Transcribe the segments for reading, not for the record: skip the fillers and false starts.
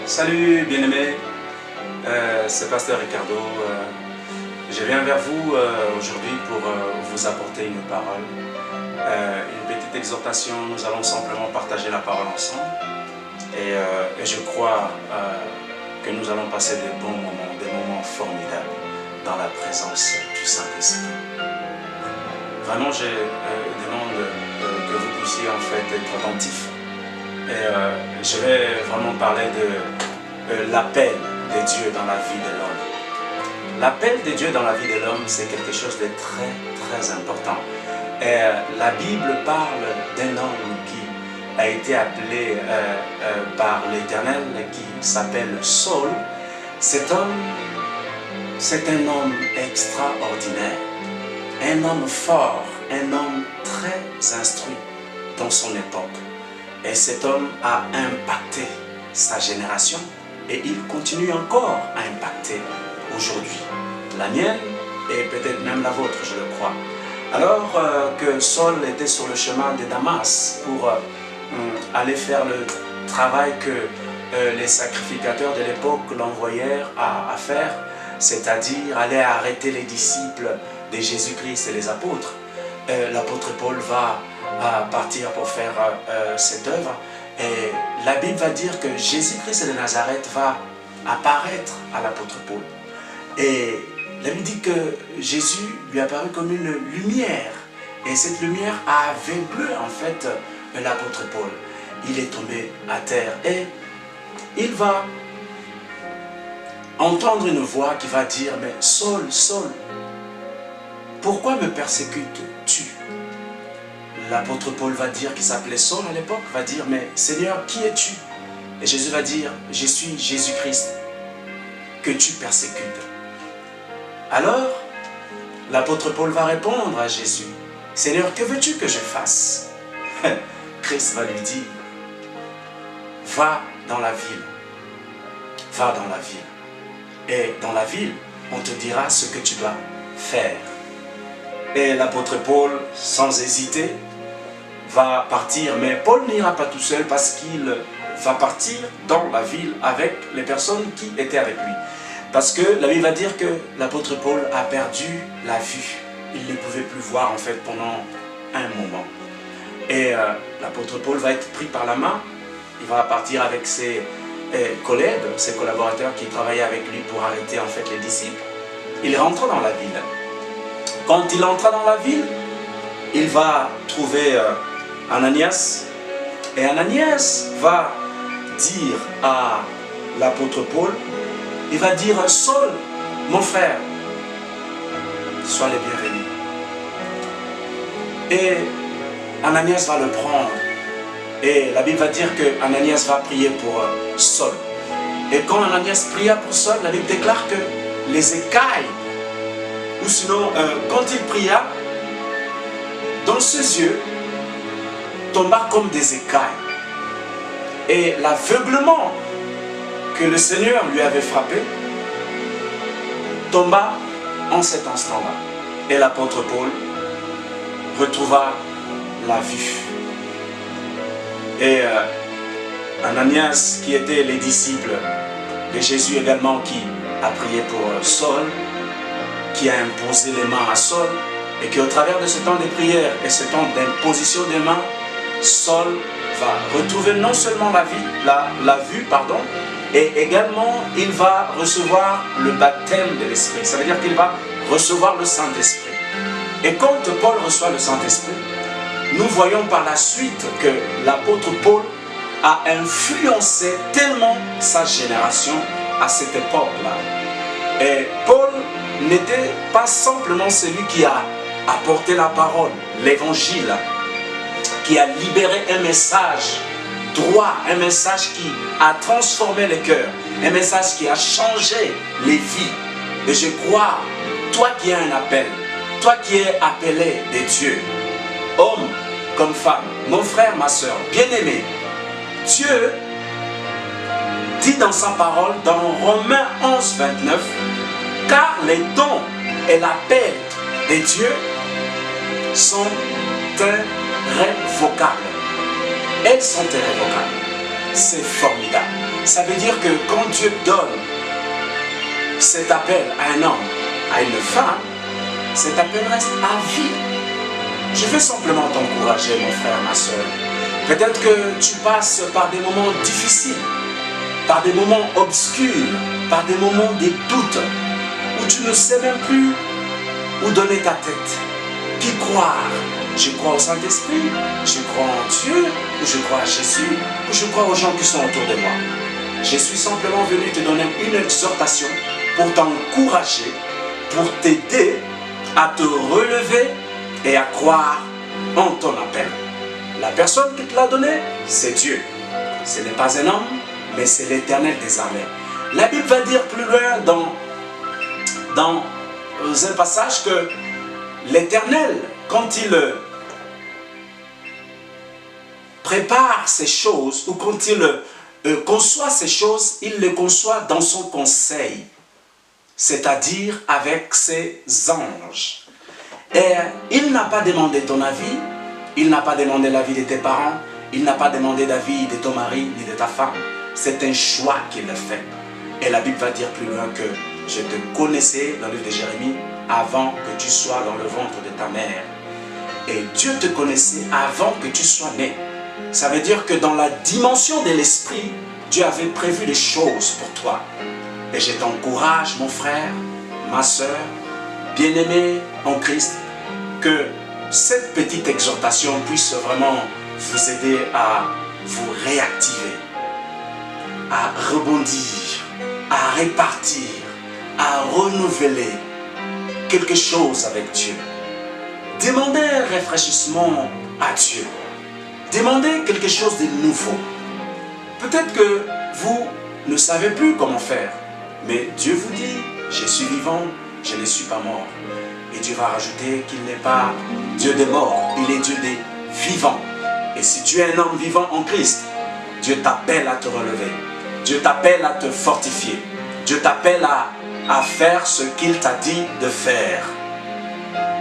Salut bien-aimés, c'est Pasteur Ricardo. Je viens vers vous aujourd'hui pour vous apporter une parole, une petite exhortation. Nous allons simplement partager la parole ensemble et je crois que nous allons passer des bons moments, des moments formidables dans la présence du Saint-Esprit. Vraiment, je demande que vous puissiez en fait être attentifs. Et je vais vraiment parler de l'appel de Dieu dans la vie de l'homme. L'appel de Dieu dans la vie de l'homme, c'est quelque chose de très, très important. Et la Bible parle d'un homme qui a été appelé par l'Éternel, qui s'appelle Saul. Cet homme, c'est un homme extraordinaire, un homme fort, un homme très instruit dans son époque. Et cet homme a impacté sa génération et il continue encore à impacter aujourd'hui la mienne et peut-être même la vôtre, je le crois. Alors que Saul était sur le chemin de Damas pour aller faire le travail que les sacrificateurs de l'époque l'envoyèrent à faire, c'est-à-dire aller arrêter les disciples de Jésus-Christ et les apôtres, l'apôtre Paul va partir pour faire cette œuvre. Et la Bible va dire que Jésus-Christ de Nazareth va apparaître à l'apôtre Paul. Et la Bible dit que Jésus lui apparut comme une lumière. Et cette lumière a aveuglé en fait l'apôtre Paul. Il est tombé à terre et il va entendre une voix qui va dire « Mais Saul, Saul, pourquoi me persécutes-tu » L'apôtre Paul va dire, qui s'appelait Saul à l'époque, va dire, mais Seigneur, qui es-tu? Et Jésus va dire, je suis Jésus-Christ, que tu persécutes. Alors, l'apôtre Paul va répondre à Jésus, Seigneur, que veux-tu que je fasse? Christ va lui dire, va dans la ville, va dans la ville. Et dans la ville, on te dira ce que tu dois faire. Et l'apôtre Paul, sans hésiter, va partir, mais Paul n'ira pas tout seul parce qu'il va partir dans la ville avec les personnes qui étaient avec lui. Parce que la Bible va dire que l'apôtre Paul a perdu la vue. Il ne pouvait plus voir en fait pendant un moment. Et l'apôtre Paul va être pris par la main. Il va partir avec ses collègues, ses collaborateurs qui travaillaient avec lui pour arrêter en fait les disciples. Il rentre dans la ville. Quand il entra dans la ville, il va trouver Ananias, et Ananias va dire à l'apôtre Paul, il va dire, Saul, mon frère, sois le bienvenu. Et Ananias va le prendre, et la Bible va dire que Ananias va prier pour Saul. Et quand Ananias pria pour Saul, la Bible déclare que les écailles, ou sinon, quand il pria, dans ses yeux, tomba comme des écailles. Et l'aveuglement que le Seigneur lui avait frappé tomba en cet instant-là. Et l'apôtre Paul retrouva la vue. Et Ananias, qui était les disciples de Jésus également, qui a prié pour Saul, qui a imposé les mains à Saul, et qu'au travers de ce temps de prière et ce temps d'imposition des mains, Saul va retrouver non seulement la vue, et également il va recevoir le baptême de l'Esprit. Ça veut dire qu'il va recevoir le Saint-Esprit. Et quand Paul reçoit le Saint-Esprit, nous voyons par la suite que l'apôtre Paul a influencé tellement sa génération à cette époque-là. Et Paul n'était pas simplement celui qui a apporté la parole, l'évangile, qui a libéré un message droit, un message qui a transformé les cœurs, un message qui a changé les vies. Et je crois, toi qui as un appel, toi qui es appelé de Dieu, homme comme femme, mon frère, ma soeur, bien-aimé, Dieu dit dans sa parole, dans Romains 11, 29, car les dons et l'appel de Dieu sont irrévocables. Elles sont irrévocables. C'est formidable. ça veut dire que quand Dieu donne cet appel à un homme, à une femme, cet appel reste à vie. Je veux simplement t'encourager, mon frère, ma soeur. Peut-être que tu passes par des moments difficiles, par des moments obscurs, par des moments de doute, où tu ne sais même plus où donner ta tête. Qui croire? Je crois au Saint-Esprit, je crois en Dieu, ou je crois à Jésus, ou je crois aux gens qui sont autour de moi. Je suis simplement venu te donner une exhortation pour t'encourager, pour t'aider à te relever et à croire en ton appel. La personne qui te l'a donné, c'est Dieu. Ce n'est pas un homme, mais c'est l'Éternel des armées. La Bible va dire plus loin dans un passage que l'Éternel, quand il prépare ces choses, ou quand il conçoit ces choses, il les conçoit dans son conseil, c'est-à-dire avec ses anges. Et il n'a pas demandé ton avis, il n'a pas demandé l'avis de tes parents, il n'a pas demandé l'avis de ton mari ni de ta femme. C'est un choix qu'il a fait. Et la Bible va dire plus loin que je te connaissais dans le livre de Jérémie avant que tu sois dans le ventre de ta mère. Et Dieu te connaissait avant que tu sois né. Ça veut dire que dans la dimension de l'esprit, Dieu avait prévu des choses pour toi. Et je t'encourage, mon frère, ma soeur, bien-aimé en Christ, que cette petite exhortation puisse vraiment vous aider à vous réactiver, à rebondir, à répartir, à renouveler quelque chose avec Dieu. Demandez un rafraîchissement à Dieu. Demandez quelque chose de nouveau. Peut-être que vous ne savez plus comment faire, mais Dieu vous dit, je suis vivant, je ne suis pas mort. Et Dieu va rajouter qu'il n'est pas Dieu des morts, il est Dieu des vivants. Et si tu es un homme vivant en Christ, Dieu t'appelle à te relever. Dieu t'appelle à te fortifier. Dieu t'appelle à faire ce qu'il t'a dit de faire.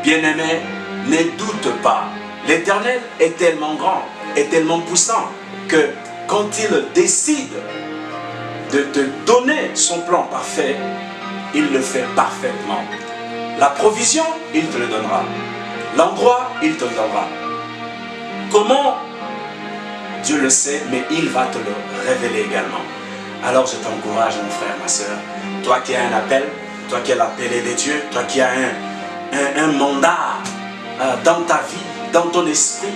Bien-aimé, ne doute pas. L'Éternel est tellement grand, est tellement puissant, que quand il décide de te donner son plan parfait, il le fait parfaitement. La provision, il te le donnera. L'endroit, il te le donnera. Comment? Dieu le sait, mais il va te le révéler également. Alors je t'encourage, mon frère, ma soeur, toi qui as un appel, toi qui as l'appelé de Dieu, toi qui as un mandat dans ta vie, dans ton esprit,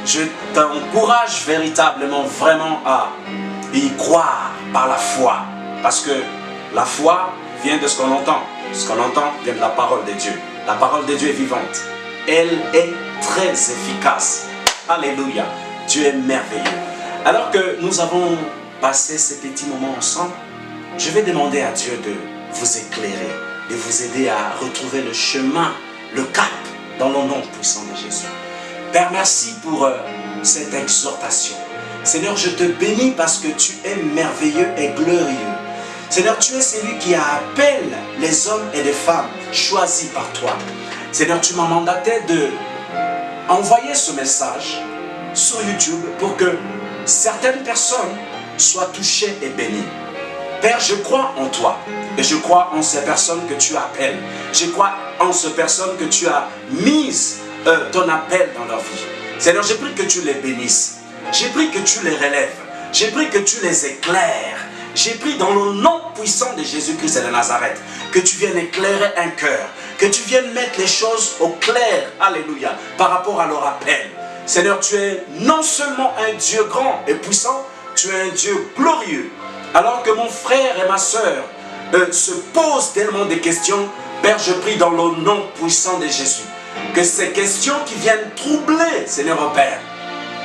je t'encourage véritablement, vraiment à y croire par la foi. Parce que la foi vient de ce qu'on entend. Ce qu'on entend vient de la parole de Dieu. La parole de Dieu est vivante. Elle est très efficace. Alléluia. Dieu est merveilleux. Alors que nous avons passé ces petits moments ensemble, je vais demander à Dieu de vous éclairer, de vous aider à retrouver le chemin, le cap, dans le nom puissant de Jésus. Père, merci pour cette exhortation. Seigneur, je te bénis parce que tu es merveilleux et glorieux. Seigneur, tu es celui qui appelle les hommes et les femmes choisis par toi. Seigneur, tu m'as mandaté de envoyer ce message sur YouTube pour que certaines personnes soient touchées et bénies. Père, je crois en toi et je crois en ces personnes que tu appelles. Je crois en ces personnes que tu as mises ton appel dans leur vie. Seigneur, j'ai pris que tu les bénisses. J'ai pris que tu les relèves. J'ai pris que tu les éclaires. J'ai pris dans le nom puissant de Jésus-Christ de Nazareth que tu viennes éclairer un cœur, que tu viennes mettre les choses au clair, alléluia, par rapport à leur appel. Seigneur, tu es non seulement un Dieu grand et puissant, tu es un Dieu glorieux. Alors que mon frère et ma soeur se posent tellement de questions, Père, je prie dans le nom puissant de Jésus, que ces questions qui viennent troubler, Seigneur au Père,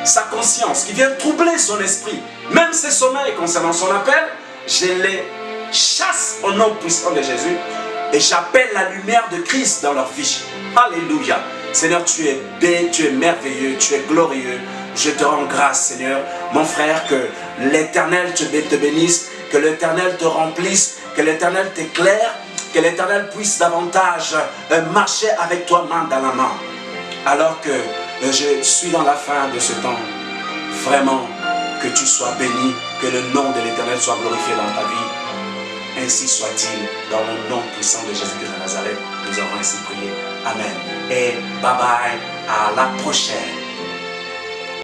sa conscience, qui viennent troubler son esprit, même ses sommeils concernant son appel, je les chasse au nom puissant de Jésus et j'appelle la lumière de Christ dans leur vie. Alléluia. Seigneur, tu es béni, tu es merveilleux, tu es glorieux. Je te rends grâce, Seigneur, mon frère, que l'Éternel te bénisse, que l'Éternel te remplisse, que l'Éternel t'éclaire, que l'Éternel puisse davantage marcher avec toi main dans la main. Alors que je suis dans la fin de ce temps, vraiment, Que tu sois béni, que le nom de l'Éternel soit glorifié dans ta vie. Ainsi soit-il, dans le nom puissant de Jésus-Christ de Nazareth, nous avons ainsi prié. Amen. Et bye bye, à la prochaine.